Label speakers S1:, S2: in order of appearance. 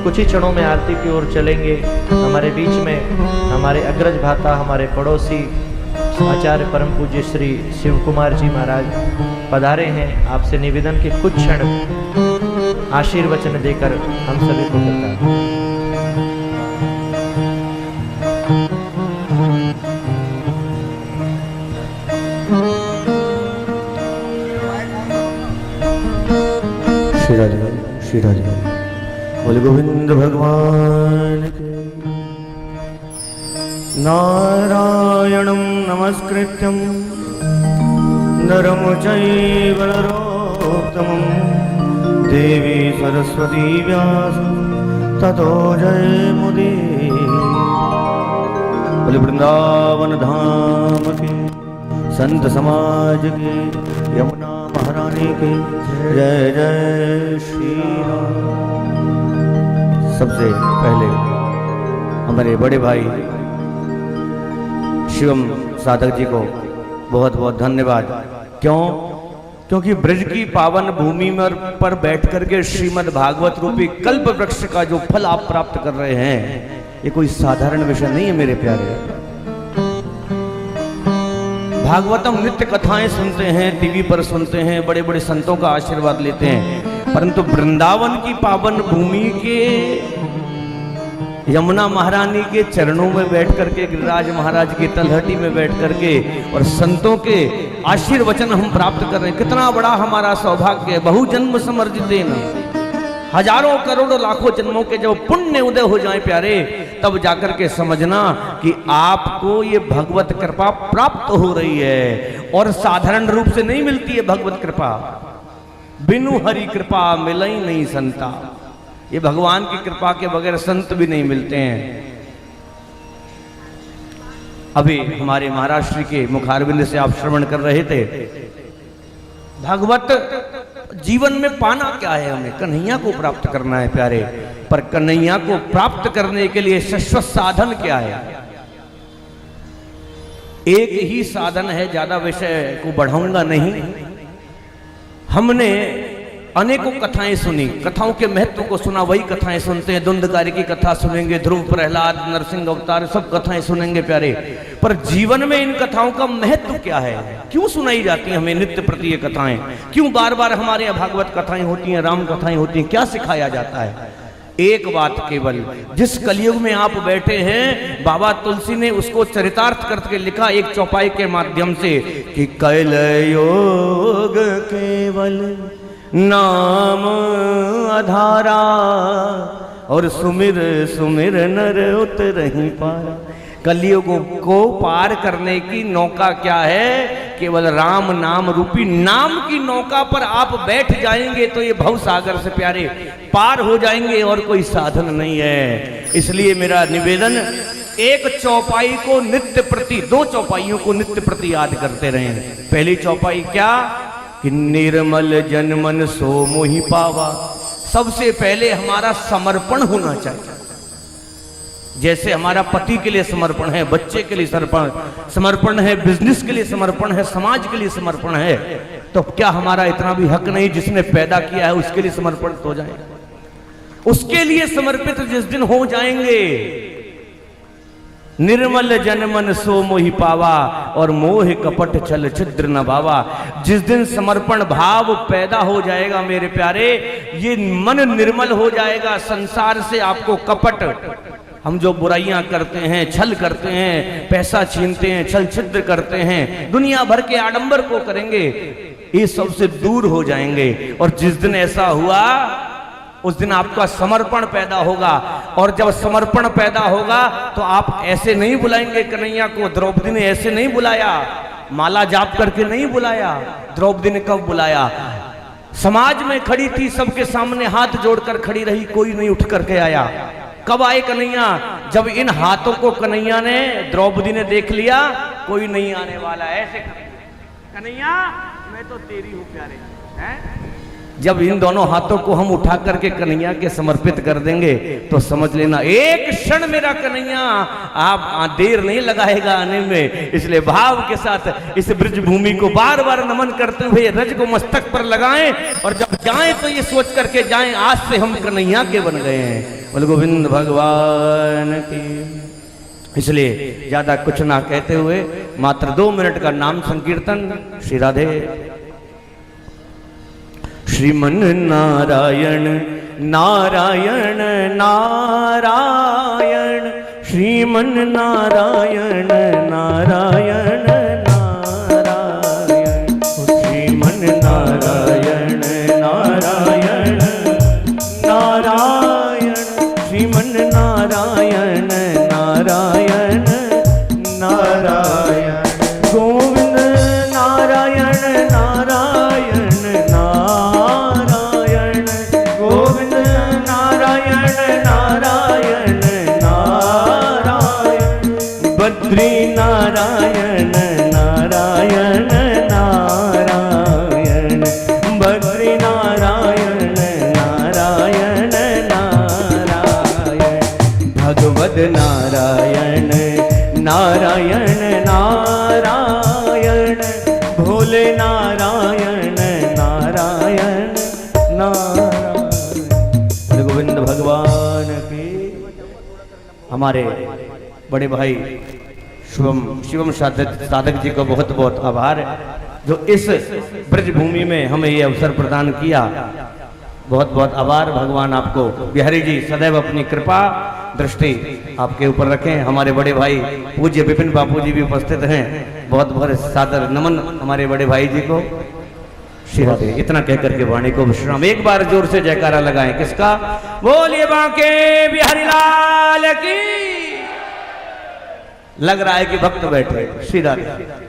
S1: कुछ ही क्षणों में आरती की ओर चलेंगे। हमारे बीच में हमारे अग्रज भाता, हमारे पड़ोसी आचार्य परम पूज्य श्री शिव कुमार जी महाराज पधारे हैं। आपसे निवेदन के कुछ क्षण आशीर्वचन देकर हम सभी को बता। श्री राज बोले गोविंद भगवान के। नारायणं नमस्कृत्यं नरं चैव नरोत्तमं देवी सरस्वती व्यासं ततो जयमुदीरये। बोले वृंदावन धाम के, संत समाज के, यमुना महारानी के जय जय श्री राम। सबसे पहले हमारे बड़े भाई शिवम साधक जी को बहुत बहुत धन्यवाद। क्यों? क्योंकि ब्रज की पावन भूमि पर बैठ करके श्रीमद् भागवत रूपी कल्प वृक्ष का जो फल आप प्राप्त कर रहे हैं, ये कोई साधारण विषय नहीं है मेरे प्यारे। भागवतम नित्य कथाएं सुनते हैं, टीवी पर सुनते हैं, बड़े बड़े संतों का आशीर्वाद लेते हैं, परंतु वृंदावन की पावन भूमि के यमुना महारानी के चरणों में बैठ करके, गिरिराज महाराज की तलहटी में बैठ करके और संतों के आशीर्वचन हम प्राप्त कर रहे हैं, कितना बड़ा हमारा सौभाग्य है। बहुजन्म समर्जितेन, हजारों करोड़ों लाखों जन्मों के जब पुण्य उदय हो जाए प्यारे, तब जाकर के समझना कि आपको ये भगवत कृपा प्राप्त हो रही है। और साधारण रूप से नहीं मिलती है भगवत कृपा, बिनु हरि कृपा मिलई नहीं संता। ये भगवान की कृपा के बगैर संत भी नहीं मिलते हैं। अभी हमारे महाराष्ट्र के मुखारबिंद से आप श्रवण कर रहे थे, भगवत जीवन में पाना क्या है? हमें कन्हैया को प्राप्त करना है प्यारे, पर कन्हैया को प्राप्त करने के लिए शाश्वत साधन क्या है? एक ही साधन है, ज्यादा विषय को बढ़ाऊंगा नहीं। हमने अनेकों कथाएं सुनी, कथाओं के महत्व को सुना, वही कथाएं सुनते हैं। धुंधकारी की कथा सुनेंगे, ध्रुव प्रहलाद, नरसिंह अवतार, सब कथाएं सुनेंगे प्यारे, पर जीवन में इन कथाओं का महत्व क्या है? क्यों सुनाई जाती है हमें नित्य प्रति ये कथाएं? क्यों बार बार हमारे यहाँ भागवत कथाएं होती हैं, राम कथाएं होती हैं? क्या सिखाया जाता है? एक बात केवल, जिस कलयुग में आप बैठे हैं, बाबा तुलसी ने उसको चरितार्थ करके लिखा एक चौपाई के माध्यम से कि कलयोग केवल नाम आधारा और सुमिर सुमिर नर उतरहि पारा। कलयुग को पार करने की नौका क्या है? केवल राम नाम रूपी नाम की नौका पर आप बैठ जाएंगे तो ये भव सागर से प्यारे पार हो जाएंगे, और कोई साधन नहीं है। इसलिए मेरा निवेदन, एक चौपाई को नित्य प्रति, दो चौपाइयों को नित्य प्रति याद करते रहें। पहली चौपाई क्या कि निर्मल जन मन सो मोहि पावा। सबसे पहले हमारा समर्पण होना चाहिए। जैसे हमारा पति के लिए समर्पण है, बच्चे के लिए समर्पण है, बिजनेस के लिए समर्पण है, समाज के लिए समर्पण है, तो क्या हमारा इतना भी हक नहीं जिसने पैदा किया है उसके लिए समर्पित हो जाए? उसके लिए समर्पित जिस दिन हो जाएंगे, निर्मल जन मन सो मोहि पावा और मोह कपट छल छिद्र न भावा। जिस दिन समर्पण भाव पैदा हो जाएगा मेरे प्यारे, ये मन निर्मल हो जाएगा। संसार से आपको कपट, हम जो बुराइयां करते हैं, छल करते हैं, पैसा छीनते हैं, छल छिद्र करते हैं, दुनिया भर के आडंबर को करेंगे, ये सबसे दूर हो जाएंगे। और जिस दिन ऐसा हुआ उस दिन आपका समर्पण पैदा होगा, और जब समर्पण पैदा होगा तो आप ऐसे नहीं बुलाएंगे कन्हैया को। द्रौपदी ने ऐसे नहीं बुलाया, माला जाप करके नहीं बुलाया। द्रौपदी ने कब बुलाया? समाज में खड़ी थी, सबके सामने हाथ जोड़कर खड़ी रही, कोई नहीं उठ करके आया। कब आए कन्हैया? जब इन हाथों को कन्हैया ने, द्रौपदी ने देख लिया कोई नहीं आने वाला, ऐसे कन्हैया मैं तो तेरी हूं प्यारे, हैं? जब इन दोनों हाथों को हम उठा करके कन्हैया के समर्पित कर देंगे तो समझ लेना एक क्षण मेरा कन्हैया आप देर नहीं लगाएगा आने में। इसलिए भाव के साथ इस ब्रज भूमि को बार बार नमन करते हुए रज को मस्तक पर लगाएं और जब जाएं तो ये सोच करके जाएं आज से हम कन्हैया के बन गए हैं। बोल गोविंद भगवान की। इसलिए ज्यादा कुछ ना कहते हुए मात्र 2 मिनट का नाम संकीर्तन। श्री राधे। श्रीमन नारायण नारायण नारायण श्रीमन नारायण नारायण नारायण श्रीमन नारायण नारायण नारायण श्रीमन नारायण नारायण नारायण गोविंद नारायण नारायण नारायण गोविंद नारायण नारायण नारायण बद्री नारायण नारायण नारायण बद्री नारायण नारायण नारायण भगवद नारायण नारायण नारायण भोले नारायण नारायण नारायण। गोविंद भगवान की। हमारे बड़े भाई शिवम साधक जी को बहुत बहुत आभार है जो इस ब्रज भूमि में हमें ये अवसर प्रदान किया। बहुत बहुत आभार। भगवान आपको बिहारी जी सदैव अपनी कृपा दृष्टि आपके ऊपर रखें। हमारे बड़े भाई पूज्य विपिन बापू जी भी उपस्थित हैं। बहुत बहुत सादर नमन हमारे बड़े भाई जी को। श्री राधे। इतना कहकर के वाणी को विश्राम। एक बार जोर से जयकारा लगाएं। किसका? बोलिए बांके बिहारी लाल की। लग रहा है कि भक्त बैठे। श्री राधे।